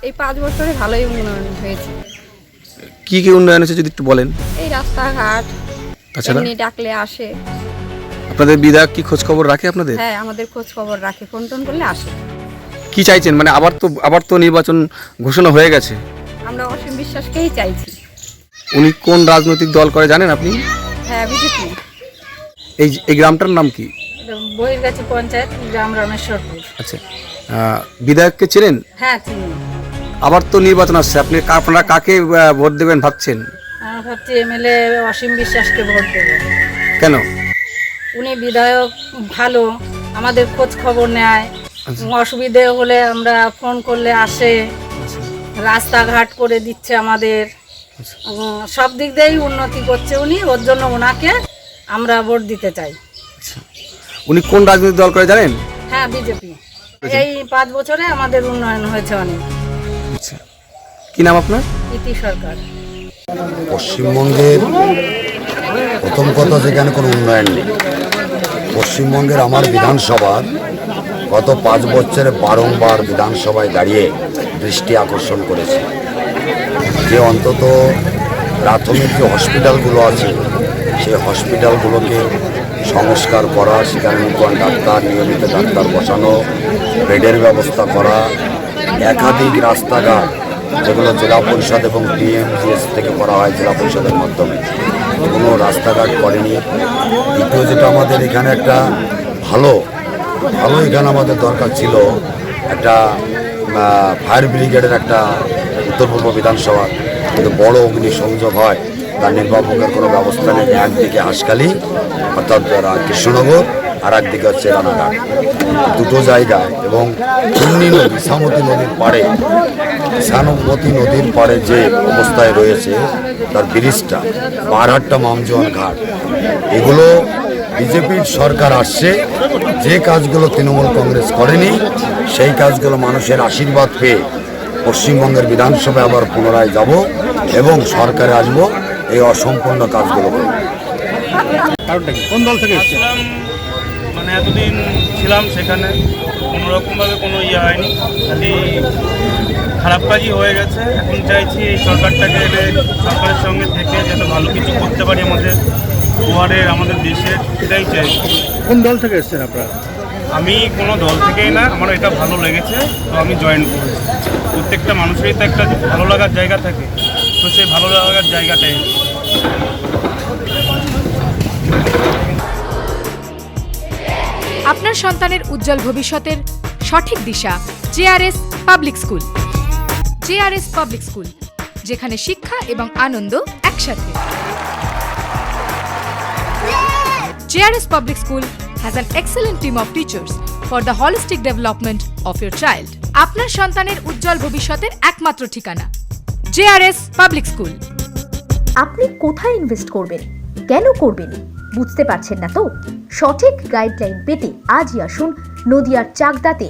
এই 5 বছরে ভালোই উন্নয়ন হয়েছে। কি কি উন্নয়ন হয়েছে যদি একটু বলেন? এই রাস্তাঘাট তাছাড়া এমনি ডাকলে আসে। আপনাদের বিধায়ক কি খোঁজ খবর রাখে আপনাদের? হ্যাঁ, আমাদের খোঁজ খবর রাখে, ফোন টোন করলে আসে। কি চাইছেন, মানে আবার তো নির্বাচন ঘোষণা হয়ে গেছে, আমরা অসীম বিশ্বাসকেই চাইছি। উনি কোন রাজনৈতিক দল করে জানেন আপনি? হ্যাঁ, বিজেপি। এই গ্রামটার নাম কি? বহিরগাছি পঞ্চায়েত, গ্রাম রামেশ্বরপুর। আচ্ছা, বিধায়ককে চেনেন? হ্যাঁ, চিনি। আবার তো নির্বাচন আসছে, আপনারা কাকে ভোট দেবেন ভাবছেন? আমরা ভাবছি এমএলএ অসীম বিশ্বাসকে ভোট দেবো। কেন? উনি বিধায়ক ভালো, আমাদের খোঁজ খবর নেয়, অসুবিধে হলে আমরা ফোন করলে আসে, রাস্তাঘাট করে দিচ্ছে আমাদের, সব দিক দিয়েই উন্নতি করছে উনি। ওর জন্য ওনাকে আমরা ভোট দিতে চাই। উনি কোন রাজনৈতিক দল করে জানেন? হ্যাঁ, বিজেপি। এই 5 বছরে আমাদের উন্নয়ন হয়েছে অনেক। আচ্ছা, কি নাম আপনার? ইতি সরকার। পশ্চিমবঙ্গের প্রথম কথা, যেখানে কোনো উন্নয়ন নেই। পশ্চিমবঙ্গের আমার বিধানসভার গত 5 বছরে বারংবার বিধানসভায় দাঁড়িয়ে দৃষ্টি আকর্ষণ করেছে যে অন্তত প্রাথমিক যে হসপিটালগুলো আছে সেই হসপিটালগুলোকে সংস্কার করা, সেখানে নতুন ডাক্তার, নিয়মিত ডাক্তার বসানো, বেডের ব্যবস্থা করা, একাধিক রাস্তাঘাট যেগুলো জেলা পরিষদ এবং ডিএমজিএস থেকে করা হয় জেলা পরিষদের মাধ্যমে, কোনো রাস্তাঘাট করেনি। দ্বিতীয় যেটা আমাদের এখানে একটা ভালো এখানে আমাদের দরকার ছিল, একটা ফায়ার ব্রিগেডের একটা উত্তর পূর্ব বিধানসভা কিন্তু বড় অগ্নিসংযোগ হয়, তার নির্বাপকের কোনো ব্যবস্থা নেই। একদিকে হাসখালি অর্থাৎ কৃষ্ণনগর, আর একদিকে হচ্ছে রানাঘাট, দুটো জায়গায়। এবং চুন্নি নদী, ইছামতি নদীর পাড়ে যে অবস্থায় রয়েছে তার ব্রিজটা, পাহাড়হাট্টা মামজোয়ান ঘাট, এগুলো বিজেপির সরকার আসছে, যে কাজগুলো তৃণমূল কংগ্রেস করেনি সেই কাজগুলো মানুষের আশীর্বাদ পেয়ে পশ্চিমবঙ্গের বিধানসভায় আবার পুনরায় যাব এবং সরকারে আসব এই অসম্পূর্ণ কাজগুলো করব। কোন দল থেকে এসেছেন? মানে এতদিন ছিলাম সেখানে, কোনোরকমভাবে কোনো হয়নি, খালি খারাপ কাজই হয়ে গেছে। এখন চাইছি এই সরকারটাকে এলে সরকারের সঙ্গে থেকে যাতে ভালো কিছু করতে পারি আমাদের ওয়ার্ডের, আমাদের দেশের, সেটাই চাই। কোন দল থেকে এসেছেন আপনারা? আমি কোনো দল থেকেই না, আমার এটা ভালো লেগেছে তো আমি জয়েন করেছি। প্রত্যেকটা মানুষেরই তো একটা ভালো লাগার জায়গা থাকে, তো সেই ভালো লাগার জায়গাটাই। আপনার সন্তানের উজ্জ্বল ভবিষ্যতের সঠিক দিশা JRS public school. JRS public school, যেখানে শিক্ষা এবং আনন্দ একসাথে। JRS public school has an excellent team of teachers for the holistic development of your child. আপনার সন্তানের উজ্জ্বল ভবিষ্যতের একমাত্র ঠিকানা জেআরএস পাবলিক স্কুল। আপনি কোথায় ইনভেস্ট করবেন, কেন করবেন, বুঝতে পারছেন না তো? সঠিক গাইডলাইন পেতে আজই আসুন নদিয়ার চাকদাতে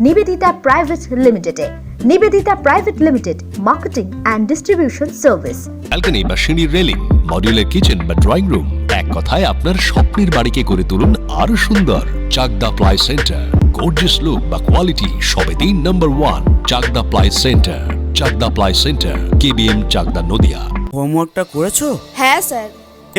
নিবেদিতা প্রাইভেট লিমিটেডে। Nivedita private limited, marketing and distribution service. Balcony বা সিঁড়ির রেলিং, মডিউলার কিচেন বা ড্রয়িং রুম, এক কথায় আপনার স্বপ্নের বাড়িকে করে তুলুন আরো সুন্দর। Chakdah ply centre, gorgeous look বা কোয়ালিটি সবেতেই number 1। Chakdah ply centre, Chakdah ply centre, KBM, Chakdah, Nadia. হোমওয়ার্কটা করেছো? হ্যাঁ স্যার।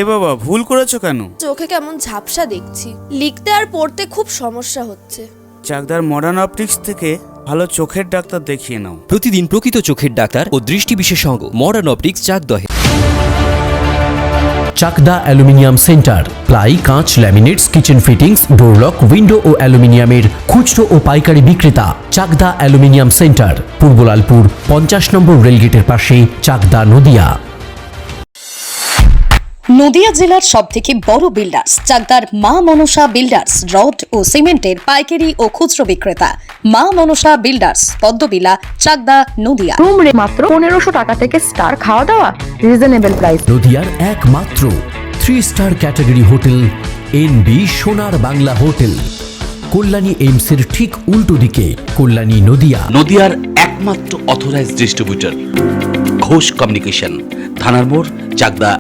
এ বাবা, ভুল করেছো কেন? চোখে কেমন ঝাপসা দেখছি, লিখতে আর পড়তে খুব সমস্যা হচ্ছে। চাকদার মডার্ন অপটিক্স থেকে ভালো চোখের ডাক্তার দেখিয়ে নাও। প্রতিদিন প্রকৃত চোখের ডাক্তার ও দৃষ্টি বিশেষজ্ঞ মডার্ন অপটিক্স চাকদহে। চাকদা অ্যালুমিনিয়াম সেন্টার, প্লাই, কাঁচ, laminates, kitchen fittings, door lock, window ও অ্যালুমিনিয়ামের খুচরো ও পাইকারি বিক্রেতা। চাকদা অ্যালুমিনিয়াম সেন্টার, পূর্ব লালপুর 50 নম্বর রেলগেটের পাশে, চাকদা, নদিয়া। নদিয়া জেলার সবথেকে বড় বিল্ডার্স চাকদার মা মনসা বিল্ডার্স, রড ও সিমেন্টের পাইকারি ও খুচরো বিক্রেতা। Maa Manasa builders, Padmabila, Chakdah, Nadia. Room rate মাত্র 1500 টাকা থেকে স্টার, খাওয়া দাওয়া রিজনেবল প্রাইস। নদিয়ার একমাত্র 3 স্টার ক্যাটাগরি হোটেল এনবি সোনার বাংলা হোটেল, কল্যাণী এইমসের ঠিক উল্টো দিকে, কল্যাণী, নদিয়া। নদিয়ার একমাত্র অথরাইজড ডিস্ট্রিবিউটর ঘোষ কমিউনিকেশন, থানার মোড়, চাকদা।